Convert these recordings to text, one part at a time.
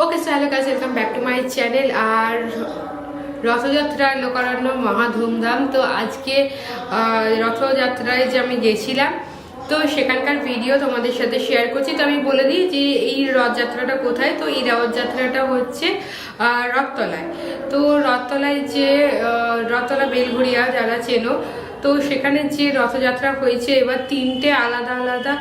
Okay so hello guys, welcome back to my channel. আর রথযাত্রার লোকারণ্য মহা ধুমধাম। তো আজকে রথযাত্রায় যে আমি গেছিলাম, তো সেখানকার ভিডিও তোমাদের সাথে শেয়ার করছি। তো আমি বলে দিই যে এই রথযাত্রাটা কোথায়। তো এই রথযাত্রাটা হচ্ছে রথতলায়। তো রথতলায় যে রথতলা বেলঘড়িয়া যারা চেনো, তো সেখানে যে রথযাত্রা হয়েছে এবার তিনটে আলাদা আলাদা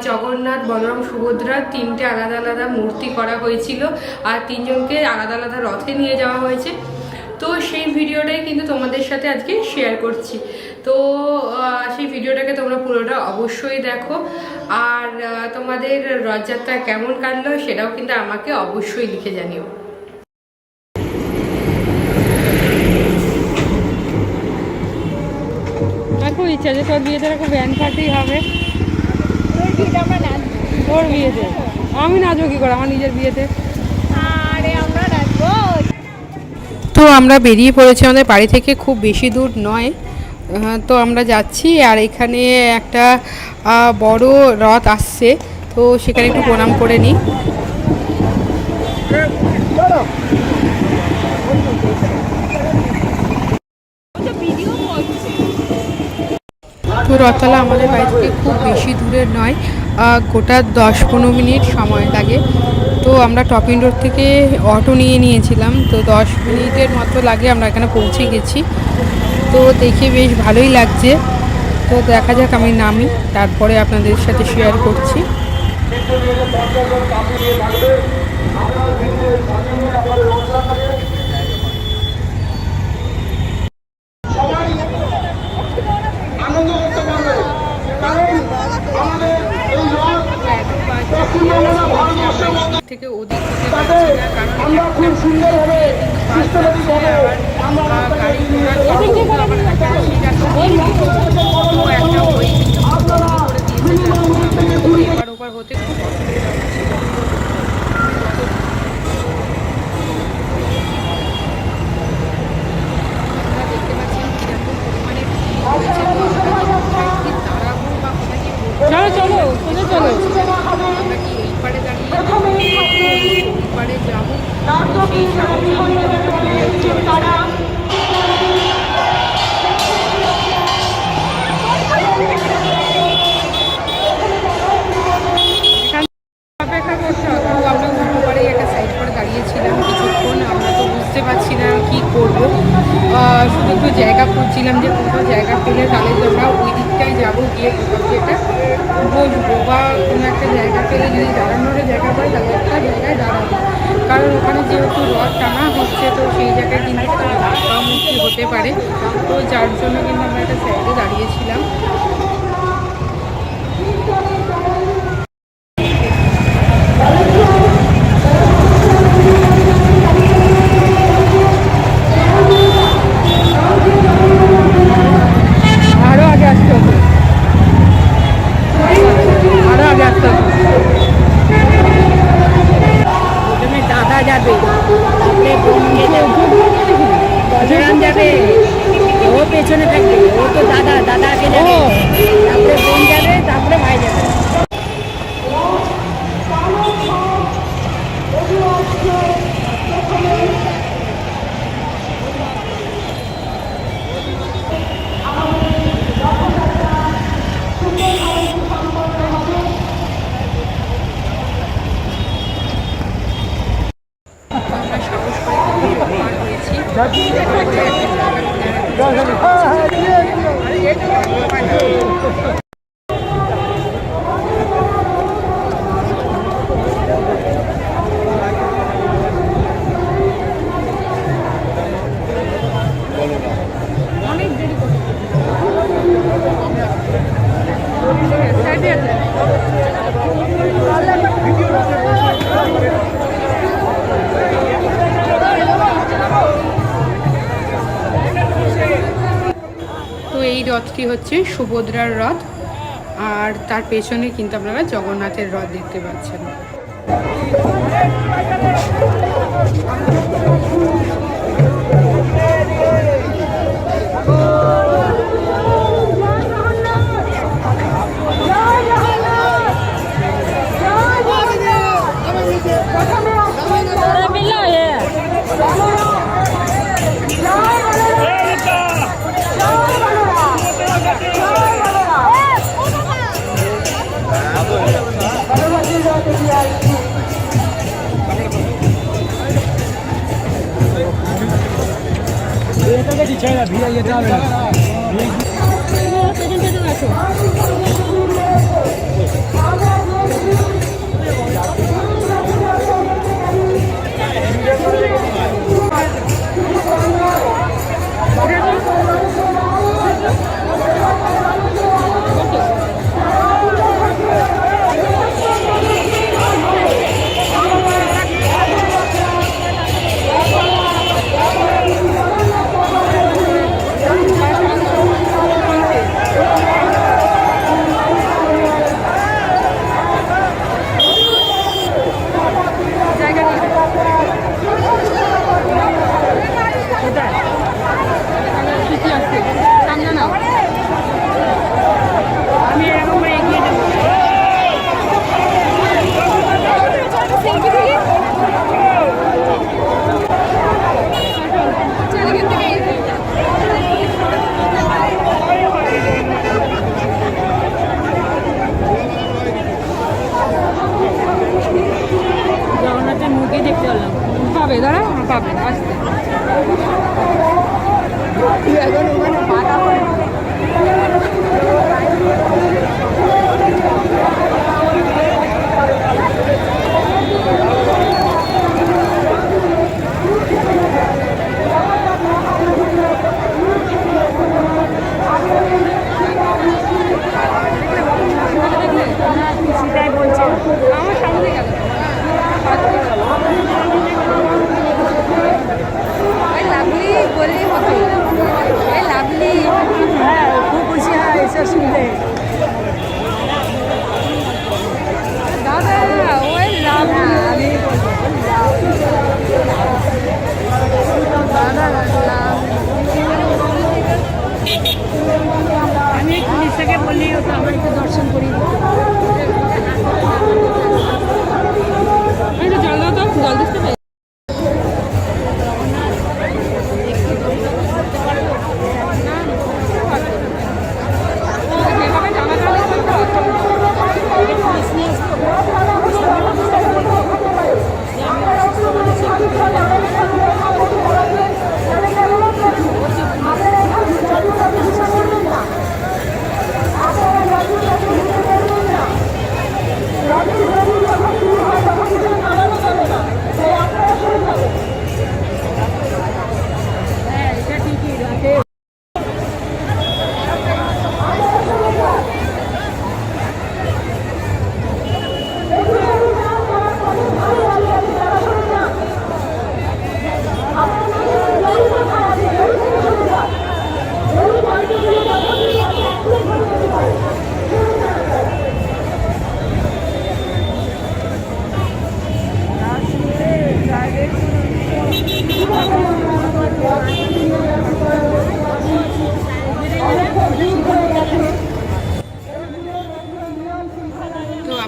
জগন্নাথ, বলরাম, সুভদ্রা তিনটে আলাদা আলাদা মূর্তি করা হয়েছিল আর তিনজনকে আলাদা আলাদা রথে নিয়ে যাওয়া হয়েছে। তো সেই ভিডিওটাই কিন্তু তোমাদের সাথে আজকে শেয়ার করছি। তো সেই ভিডিওটাকে তোমরা পুরোটা অবশ্যই দেখো। আর তোমাদের রথযাত্রা কেমন কাটলো সেটাও কিন্তু আমাকে অবশ্যই লিখে জানিও। খুব ইচ্ছা যে তোর বিয়েতে খুব ব্যান্ড পার্টি হবে। তোর বিয়েতে আমি নাচবো কি করে আমার নিজের বিয়েতে? তো আমরা বেরিয়ে পড়েছি, আমাদের বাড়ি থেকে খুব বেশি দূর নয়। তো আমরা যাচ্ছি আর এখানে একটা বড় রথ আসছে, তো সেখানে একটু প্রণাম করে নিই। তো রথতলা আমাদের বাড়ি থেকে খুব বেশি দূরের নয়, গোটা 10-15 মিনিট সময় লাগে। তো আমরা টপিং রোড থেকে অটো নিয়েছিলাম, তো 10 মিনিটের মতো লাগে আমরা এখানে পৌঁছে গেছি। তো দেখে বেশ ভালোই লাগছে। তো দেখা যাক, আমি নামি তারপরে আপনাদের সাথে শেয়ার করছি। থেকে ওদিক থেকে পাচ্ছি না, কারণ আমরা খুব সুন্দরভাবে গাড়ি ঘোড়া একটা ওই এবার ওপার হতে খুব অসুবিধা হচ্ছে। আপনারা দেখতে পাচ্ছেন কিরকম পরিমাণে দাঁড়াবো বা কোথায় কি চলো আমরা কি এই পারে দাঁড়িয়ে পারে যাবো সেই অপেক্ষা করতে হবে। আমরা উল্টো পাড়ে একটা সাইড করে দাঁড়িয়েছিলাম কিছুক্ষণ। আমরা তো বুঝতে পারছি না কি করবো, শুধু একটু জায়গা খুঁজছিলাম যে কোথাও জায়গা পেলে তাহলে তো আমরা ওই দিকটায় যাবো, গিয়ে কোথাও একটা বসবো বা কোনো একটা জায়গা পেলে যদি দাঁড়ানোর জায়গা পাই তাহলে একটা জায়গায় দাঁড়াবো। কারণ ওখানে যেহেতু রথ টানা হচ্ছে, তো সেই জায়গায় কিন্তু মুক্তি হতে পারে। তো যার জন্য কিন্তু আমরা একটা সাইডে দাঁড়িয়েছিলাম। পেছনে থাকবে, ও তো দাদাকে যাবে, তারপরে বোন যাবে, তারপরে ভাই যাবে। আমরা সাহস করে পার হয়েছি। অনেক দেরি করে এই রথটি হচ্ছে সুভদ্রার রথ, আর তার পেছনে কিন্তু আপনারা জগন্নাথের রথ দেখতে পাচ্ছেন। জগন্নাথের মুখে দেখতে পেলাম। পাবে দাঁড়া, পাবে আসতে। সেটাই বলছে। আমার সামনে গেল লাভলি বললেই হতো, এই লাভলি। হ্যাঁ, খুব খুশি হয় এসব শুনতে। দাদা ওই লাভলি, আমি আমি পুলিশটাকে বললেই হতো আমার একটু দর্শন করি। জল দাও তো, জল দিতে পারি।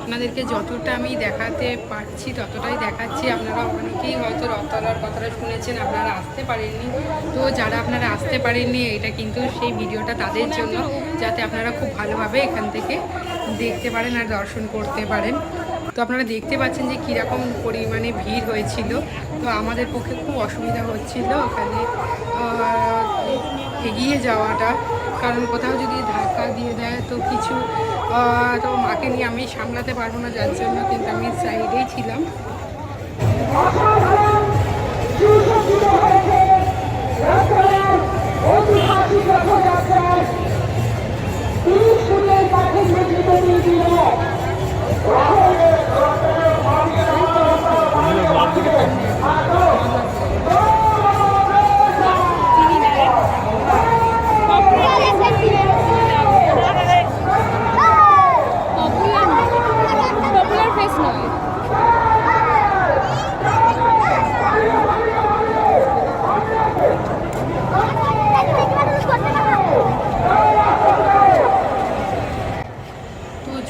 আপনাদেরকে যতটা আমি দেখাতে পারছি ততটাই দেখাচ্ছি। আপনারা অনেকেই হয়তো রথতলার কথাটা শুনেছেন, আপনারা আসতে পারেননি। তো যারা আপনারা আসতে পারেননি, এটা কিন্তু সেই ভিডিওটা তাদের জন্য, যাতে আপনারা খুব ভালোভাবে এখান থেকে দেখতে পারেন আর দর্শন করতে পারেন। তো আপনারা দেখতে পাচ্ছেন যে কীরকম পরিমাণে ভিড় হয়েছিল। তো আমাদের পক্ষে খুব অসুবিধা হচ্ছিল ওখানে এগিয়ে যাওয়াটা, কারণ কোথাও যদি ধাক্কা দিয়ে দেয় তো কিছু, তো মাকে নিয়ে আমি সামলাতে পারবো না, যার জন্য কিন্তু আমি সাইডেই ছিলাম।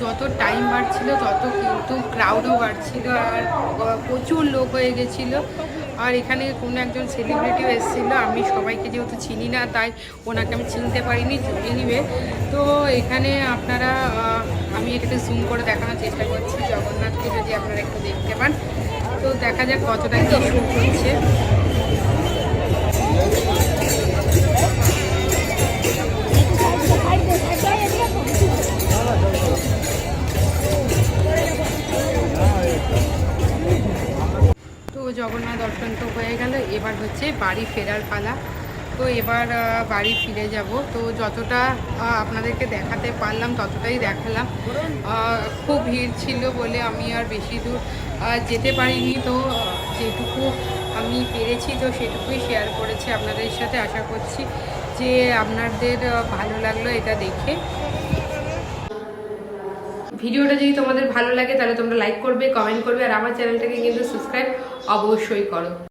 যত টাইম বাড়ছিল তত কিন্তু ক্রাউডও বাড়ছিল আর প্রচুর লোক হয়ে গেছিলো। আর এখানে কোনো একজন সেলিব্রিটিও এসেছিল, আমি সবাইকে যেহেতু চিনি না তাই ওনাকে আমি চিনতে পারিনি। এনিওয়ে, তো এখানে আপনারা আমি এটাকে জুম করে দেখানোর চেষ্টা করছি জগন্নাথকে, যদি আপনারা একটু দেখতে পান। তো দেখা যাক কতটা কি শুট হচ্ছে। তো জগন্নাথ দর্শন তো হয়ে গেল, এবার হচ্ছে বাড়ি ফেরার পালা। তো এবার বাড়ি ফিরে যাব। তো যতটা আপনাদেরকে দেখাতে পারলাম ততটাই দেখালাম। খুব ভিড় ছিল বলে আমি আর বেশি দূর যেতে পারিনি। তো যেটুকু আমি পেরেছি তো সেটুকুই শেয়ার করেছি আপনাদের সাথে। আশা করছি যে আপনাদের ভালো লাগলো এটা দেখে। ভিডিওটা যদি তোমাদের ভালো লাগে তাহলে তোমরা লাইক করবে, কমেন্ট করবে, আর আমার চ্যানেলটাকে কিন্তু সাবস্ক্রাইব অবশ্যই করো।